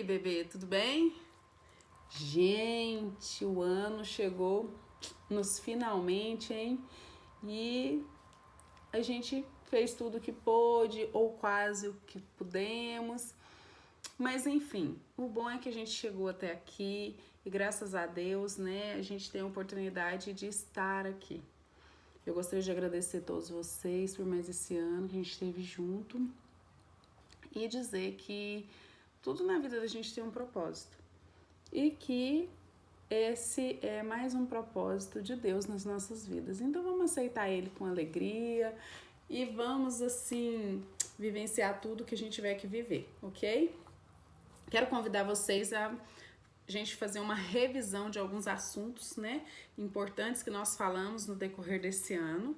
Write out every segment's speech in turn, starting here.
aí, bebê, tudo bem? Gente, o ano chegou nos finalmente, hein? E a gente fez tudo o que pôde, ou quase o que pudemos. Mas enfim, o bom é que a gente chegou até aqui e graças a Deus, né, a gente tem a oportunidade de estar aqui. Eu gostaria de agradecer a todos vocês por mais esse ano que a gente esteve junto e dizer que tudo na vida da gente tem um propósito e que esse é mais um propósito de Deus nas nossas vidas. Então vamos aceitar ele com alegria e vamos assim vivenciar tudo que a gente tiver que viver, ok? Quero convidar vocês a gente fazer uma revisão de alguns assuntos, né, importantes que nós falamos no decorrer desse ano.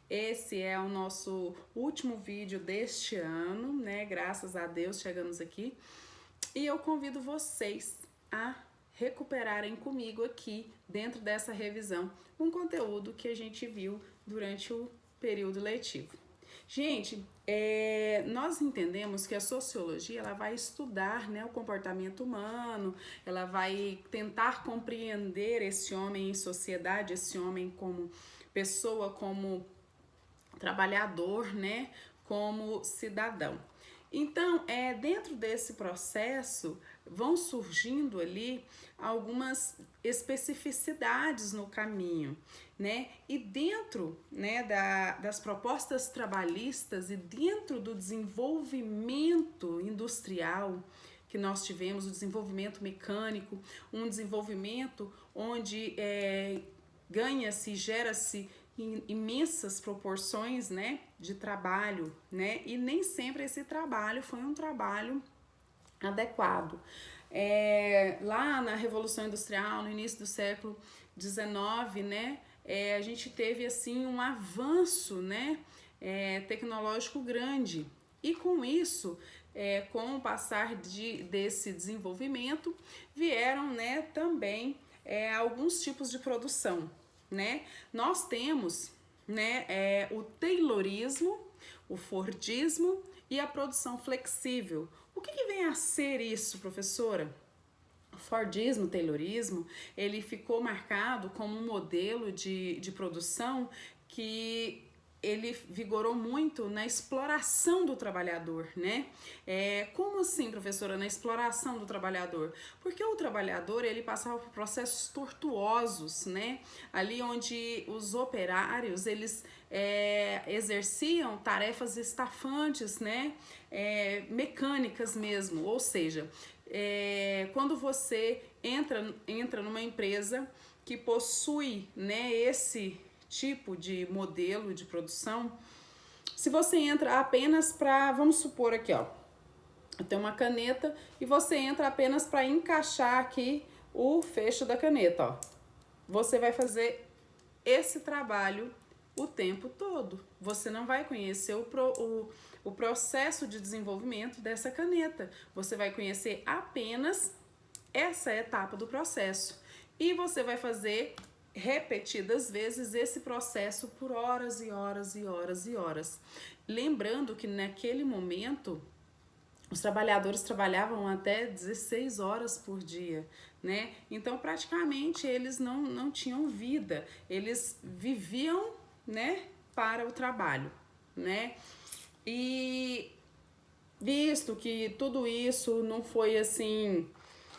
Esse é o nosso último vídeo deste ano, né? Graças a Deus chegamos aqui. E eu convido vocês a recuperarem comigo aqui, dentro dessa revisão, um conteúdo que a gente viu durante o período letivo. Gente, nós entendemos que a sociologia ela vai estudar, né, o comportamento humano, ela vai tentar compreender esse homem em sociedade, esse homem como pessoa, como trabalhador, né, como cidadão. Então, dentro desse processo, vão surgindo ali algumas especificidades no caminho, né? E dentro, né, das propostas trabalhistas e dentro do desenvolvimento industrial que nós tivemos, o desenvolvimento mecânico, um desenvolvimento onde ganha-se, gera-se imensas proporções, né, de trabalho, né, e nem sempre esse trabalho foi um trabalho adequado. Lá na Revolução Industrial, no início do século XIX, né, a gente teve assim um avanço, né, tecnológico grande e com isso, com o passar desse desenvolvimento, vieram, né, também alguns tipos de produção, né? Nós temos, né, o taylorismo, o fordismo e a produção flexível. O que vem a ser isso, professora? O Fordismo, o taylorismo, ele ficou marcado como um modelo de produção que ele vigorou muito na exploração do trabalhador, né? Como assim, professora, na exploração do trabalhador? Porque o trabalhador, ele passava por processos tortuosos, né? Ali onde os operários, eles exerciam tarefas estafantes, né? Mecânicas mesmo, ou seja, quando você entra numa empresa que possui, né, esse tipo de modelo de produção, se você entra apenas para, vamos supor aqui, ó, tem uma caneta e você entra apenas para encaixar aqui o fecho da caneta, ó, você vai fazer esse trabalho o tempo todo. Você não vai conhecer o processo de desenvolvimento dessa caneta. Você vai conhecer apenas essa etapa do processo. E você vai fazer repetidas vezes esse processo por horas e horas e horas e horas. Lembrando que naquele momento os trabalhadores trabalhavam até 16 horas por dia, né? Então praticamente eles não tinham vida, eles viviam, né, para o trabalho, né? E visto que tudo isso não foi assim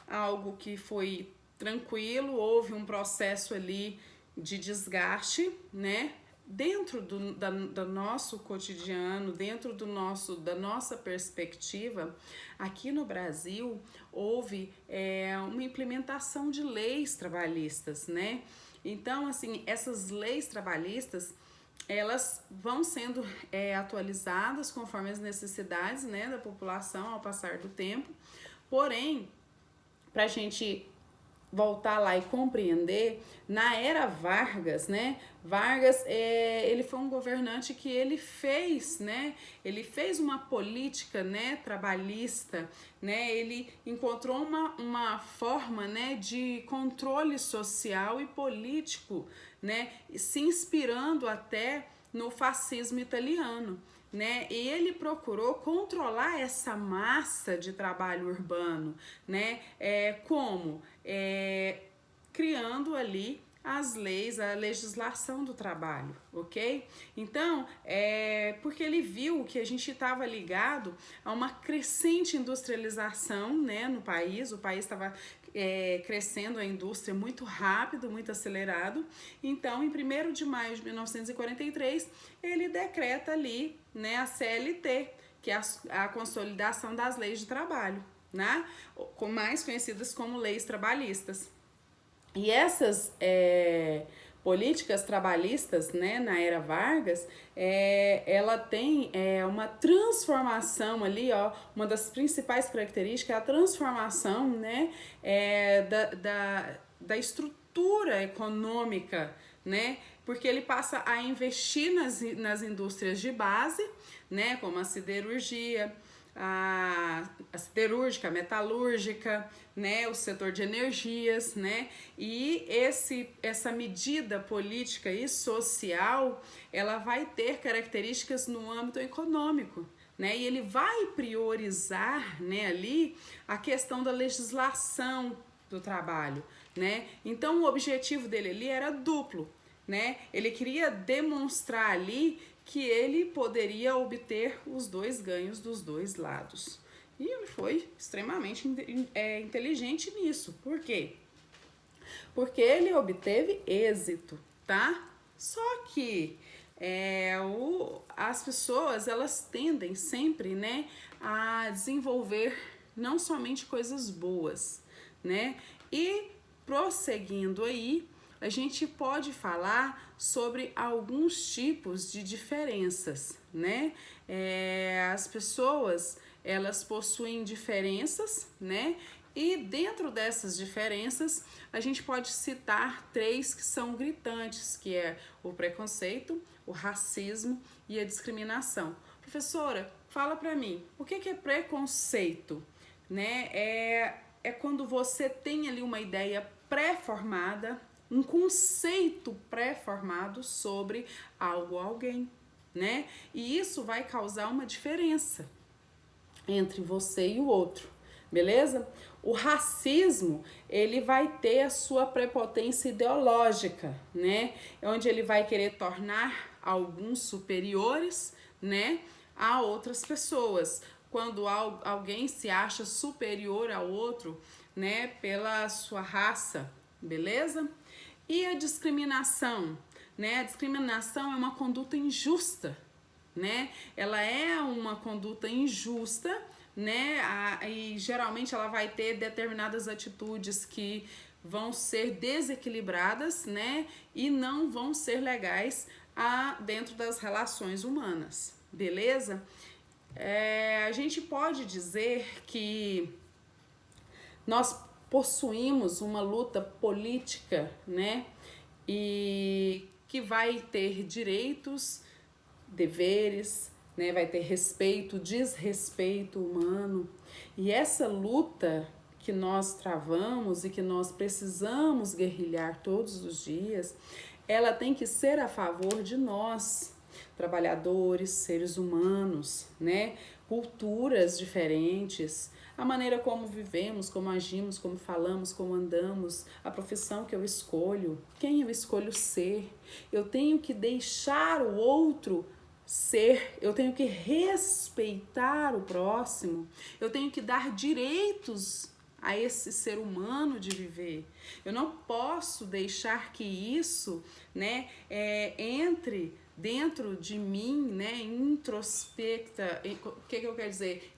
algo que foi tranquilo, houve um processo ali de desgaste, né? Dentro do nosso cotidiano, dentro da nossa perspectiva, aqui no Brasil houve uma implementação de leis trabalhistas, né? Então, assim, essas leis trabalhistas, elas vão sendo atualizadas conforme as necessidades, né, da população ao passar do tempo, porém, para a gente voltar lá e compreender, na era Vargas, né? Vargas, ele foi um governante que ele fez, né? Ele fez uma política, né, trabalhista, né? Ele encontrou uma forma, né, de controle social e político, né? Se inspirando até no fascismo italiano. né, ele procurou controlar essa massa de trabalho urbano, né, como? Criando ali as leis, a legislação do trabalho, ok? Então, porque ele viu que a gente estava ligado a uma crescente industrialização, né, no país, o país estava crescendo a indústria muito rápido, muito acelerado. Então, em 1º de maio de 1943, ele decreta ali, né, a CLT, que é a consolidação das leis de trabalho, né, mais conhecidas como leis trabalhistas. E essas políticas trabalhistas, né, na era Vargas, ela tem uma transformação ali, ó, uma das principais características é a transformação, né, da estrutura econômica, né, porque ele passa a investir nas indústrias de base, né, como a siderurgia, a siderúrgica, a metalúrgica, né, o setor de energias, né, e essa medida política e social, ela vai ter características no âmbito econômico, né, e ele vai priorizar, né, ali a questão da legislação do trabalho, né, então o objetivo dele ali era duplo, né, ele queria demonstrar ali que ele poderia obter os dois ganhos dos dois lados. E ele foi extremamente inteligente nisso. Por quê? Porque ele obteve êxito, tá? Só que as pessoas, elas tendem sempre, né, a desenvolver não somente coisas boas, né? E prosseguindo aí, a gente pode falar sobre alguns tipos de diferenças, né? As pessoas, elas possuem diferenças, né? E dentro dessas diferenças, a gente pode citar 3 que são gritantes, que é o preconceito, o racismo e a discriminação. Professora, fala pra mim, o que é preconceito? Né? É quando você tem ali uma ideia pré-formada, um conceito pré-formado sobre algo ou alguém, né? E isso vai causar uma diferença entre você e o outro, beleza? O racismo, ele vai ter a sua prepotência ideológica, né? Onde ele vai querer tornar alguns superiores, né, a outras pessoas. Quando alguém se acha superior ao outro, né, pela sua raça, beleza? E a discriminação, né? A discriminação é uma conduta injusta, né? Ela é uma conduta injusta, né? E geralmente ela vai ter determinadas atitudes que vão ser desequilibradas, né? E não vão ser legais dentro das relações humanas, beleza? A gente pode dizer que nós possuímos uma luta política, né? E que vai ter direitos, deveres, né? Vai ter respeito, desrespeito humano. E essa luta que nós travamos e que nós precisamos guerrilhar todos os dias, ela tem que ser a favor de nós, trabalhadores, seres humanos, né? Culturas diferentes, a maneira como vivemos, como agimos, como falamos, como andamos, a profissão que eu escolho, quem eu escolho ser. Eu tenho que deixar o outro ser, eu tenho que respeitar o próximo, eu tenho que dar direitos a esse ser humano de viver. Eu não posso deixar que isso, né, entre dentro de mim, né, introspecta, o que eu quero dizer?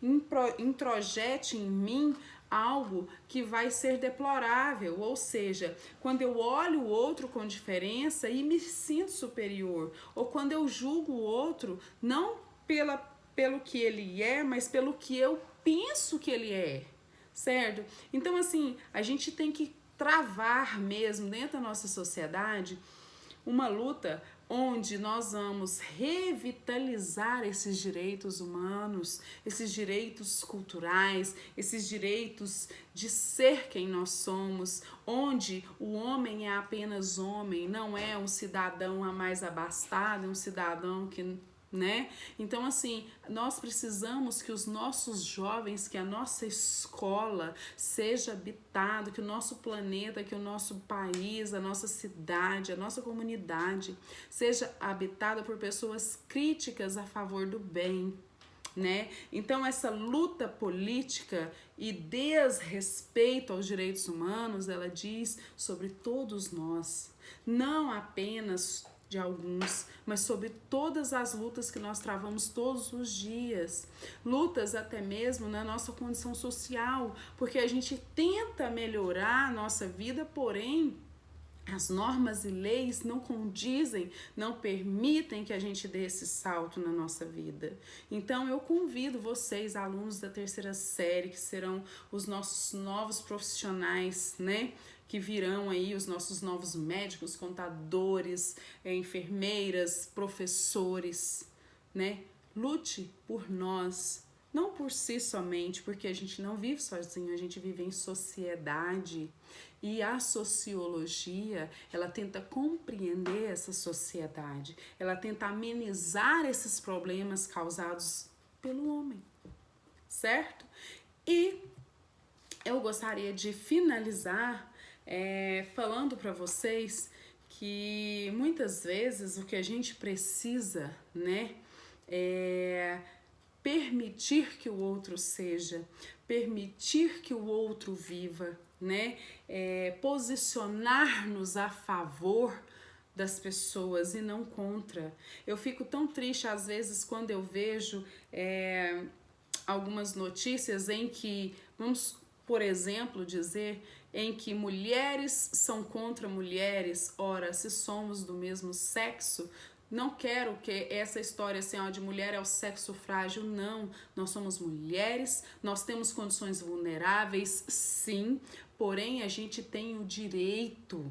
Introjete em mim algo que vai ser deplorável, ou seja, quando eu olho o outro com diferença e me sinto superior, ou quando eu julgo o outro não pelo que ele é, mas pelo que eu penso que ele é, certo? Então, assim, a gente tem que travar mesmo dentro da nossa sociedade uma luta onde nós vamos revitalizar esses direitos humanos, esses direitos culturais, esses direitos de ser quem nós somos, onde o homem é apenas homem, não é um cidadão a mais abastado, é um cidadão que né? Então, assim, nós precisamos que os nossos jovens, que a nossa escola seja habitado, que o nosso planeta, que o nosso país, a nossa cidade, a nossa comunidade seja habitada por pessoas críticas a favor do bem, né? Então essa luta política e desrespeito aos direitos humanos, ela diz sobre todos nós, não apenas de alguns, mas sobre todas as lutas que nós travamos todos os dias, lutas até mesmo na nossa condição social, porque a gente tenta melhorar a nossa vida, porém as normas e leis não condizem, não permitem que a gente dê esse salto na nossa vida. Então eu convido vocês, alunos da terceira série, que serão os nossos novos profissionais, né? Que virão aí os nossos novos médicos, contadores, enfermeiras, professores, né? Lute por nós, não por si somente, porque a gente não vive sozinho, a gente vive em sociedade. E a sociologia, ela tenta compreender essa sociedade, ela tenta amenizar esses problemas causados pelo homem, certo? E eu gostaria de finalizar falando para vocês que muitas vezes o que a gente precisa, né, é permitir que o outro seja, permitir que o outro viva, né? Posicionar-nos a favor das pessoas e não contra. Eu fico tão triste às vezes quando eu vejo algumas notícias em que, vamos por exemplo dizer, em que mulheres são contra mulheres. Ora, se somos do mesmo sexo, não quero que essa história assim, ó, de mulher é o sexo frágil, não. Nós somos mulheres, nós temos condições vulneráveis, sim, porém a gente tem o direito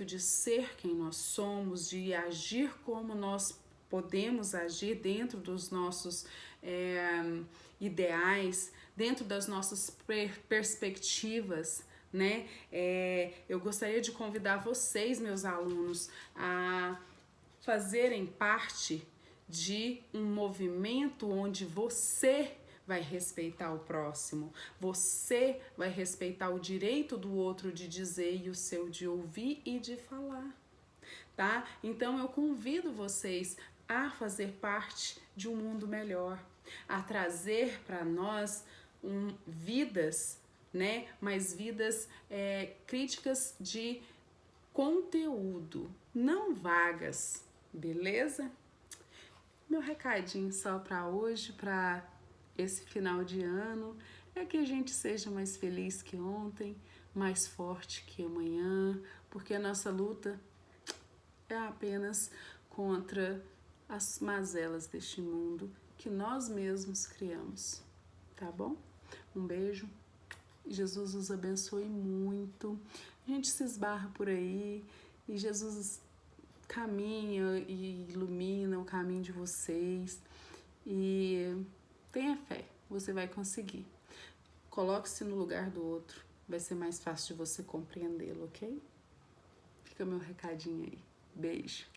de ser quem nós somos, de agir como nós podemos agir dentro dos nossos ideais, dentro das nossas perspectivas, né? Eu gostaria de convidar vocês, meus alunos, a fazerem parte de um movimento onde você vai respeitar o próximo, você vai respeitar o direito do outro de dizer e o seu de ouvir e de falar, tá? Então eu convido vocês a fazer parte de um mundo melhor, a trazer para nós vidas, né? Mas vidas críticas de conteúdo, não vagas. Beleza? Meu recadinho só para hoje, para esse final de ano, é que a gente seja mais feliz que ontem, mais forte que amanhã, porque a nossa luta é apenas contra as mazelas deste mundo que nós mesmos criamos, tá bom? Um beijo, Jesus os abençoe muito. A gente se esbarra por aí e Jesus caminha e ilumina o caminho de vocês e tenha fé, você vai conseguir. Coloque-se no lugar do outro, vai ser mais fácil de você compreendê-lo, ok? Fica meu recadinho aí. Beijo.